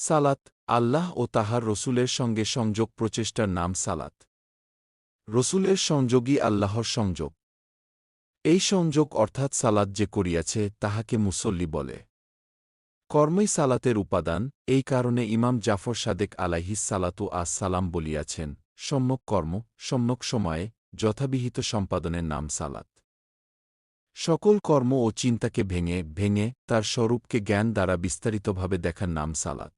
সালাত আল্লাহ ও তাহার রসুলের সঙ্গে সংযোগ প্রচেষ্টার নাম সালাত। রসুলের সংযোগই আল্লাহর সংযোগ। এই সংযোগ অর্থাৎ সালাত যে করিয়াছে তাহাকে মুসল্লি বলে। কর্মই সালাতের উপাদান। এই কারণে ইমাম জাফর সাদেক আলাইহিস সালাতু আস সালাম বলিয়াছেন, সম্যক কর্ম সম্যক সময়ে যথাবিহিত সম্পাদনের নাম সালাত। সকল কর্ম ও চিন্তাকে ভেঙে ভেঙে তার স্বরূপকে জ্ঞান দ্বারা বিস্তারিতভাবে দেখার নাম সালাত।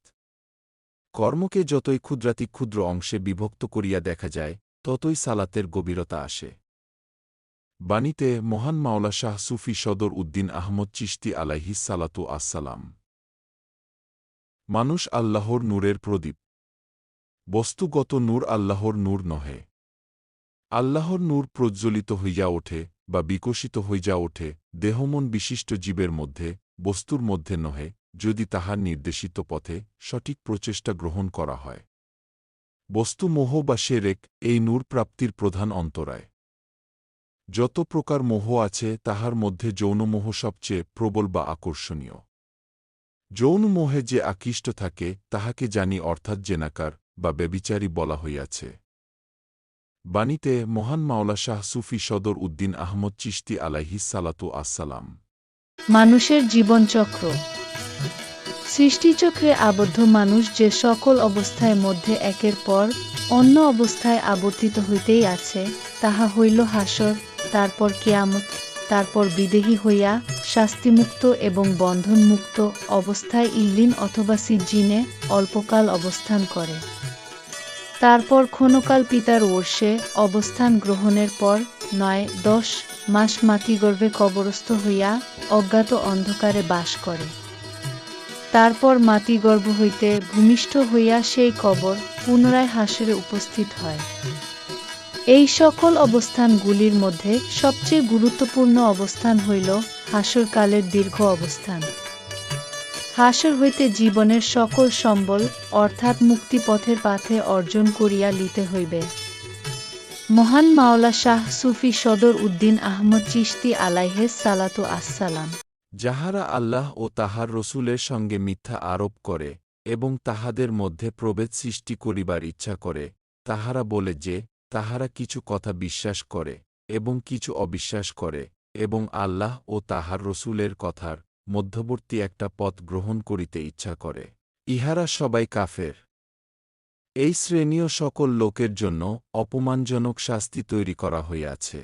কর্মকে যতই ক্ষুদ্রাতিক্ষুদ্র অংশে বিভক্ত করিয়া দেখা যায়, ততই সালাতের গভীরতা আসে। বাণীতে মহান মাওলা শাহ সুফি সদর উদ্দিন আহমদ চিশতি আলাইহিস সালাতু আসসালাম। মানুষ আল্লাহর নূরের প্রদীপ। বস্তুগত নূর আল্লাহর নূর নহে। আল্লাহর নূর প্রজ্জ্বলিত হইয়া ওঠে বা বিকশিত হইয়া ওঠে দেহমন বিশিষ্ট জীবের মধ্যে, বস্তুর মধ্যে নহে, যদি তাহার নির্দেশিত পথে সঠিক প্রচেষ্টা গ্রহণ করা হয়। বস্তু মোহ বা শেরেক এই নূর প্রাপ্তির প্রধান অন্তরায়। যত প্রকার মোহ আছে তাহার মধ্যে যৌনমোহ সবচেয়ে প্রবল বা আকর্ষণীয়। যৌনমোহে যে আকৃষ্ট থাকে তাহাকে জানি অর্থাৎ জেনাকার বা ব্যভিচারী বলা হইয়াছে। বাণীতে মহান মাওলা শাহ সুফি সদর উদ্দিন আহমদ চিশতি আলাইহিস সালাতু আসসালাম। মানুষের জীবনচক্র। সৃষ্টিচক্রে আবদ্ধ মানুষ যে সকল অবস্থায় মধ্যে একের পর অন্য অবস্থায় আবর্তিত হইতেই আছে, তাহা হইল হাসর, তারপর কিয়ামত, তারপর বিদেহী হইয়া শাস্তিমুক্ত এবং বন্ধনমুক্ত অবস্থায় ইল্লিন অথবা সিজ্জিনে অল্পকাল অবস্থান করে। তারপর ক্ষণকাল পিতার ওর্ষে অবস্থান গ্রহণের পর ৯-১০ মাস মাতৃগর্ভে কবরস্থ হইয়া অজ্ঞাত অন্ধকারে বাস করে। তারপর মাতৃগর্ভ হইতে ভূমিষ্ঠ হইয়া সেই কবর পুনরায় হাসরে উপস্থিত হয়। এই সকল অবস্থানগুলির মধ্যে সবচেয়ে গুরুত্বপূর্ণ অবস্থান হইল হাসরকালের দীর্ঘ অবস্থান। হাসর হইতে জীবনের সকল সম্বল অর্থাৎ মুক্তিপথের পাথে অর্জন করিয়া লিতে হইবে। মহান মাওলা শাহ সুফি সদর উদ্দিন আহমদ চিশতি আলাইহিস সালাতু আসসালাম। যাহারা আল্লাহ ও তাহার রসুলের সঙ্গে মিথ্যা আরোপ করে এবং তাহাদের মধ্যে প্রভেদ সৃষ্টি করিবার ইচ্ছা করে, তাহারা বলে যে তাহারা কিছু কথা বিশ্বাস করে এবং কিছু অবিশ্বাস করে এবং আল্লাহ ও তাহার রসুলের কথার মধ্যবর্তী একটা পথ গ্রহণ করিতে ইচ্ছা করে, ইহারা সবাই কাফের। এই শ্রেণীয় সকল লোকের জন্য অপমানজনক শাস্তি তৈরি করা হইয়াছে।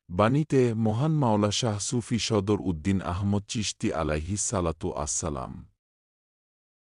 বাণীতে মহান মাওলা শাহ সুফি সদর উদ্দিন আহমদ চিশতি আলাইহিস সালাতু আসসালাম।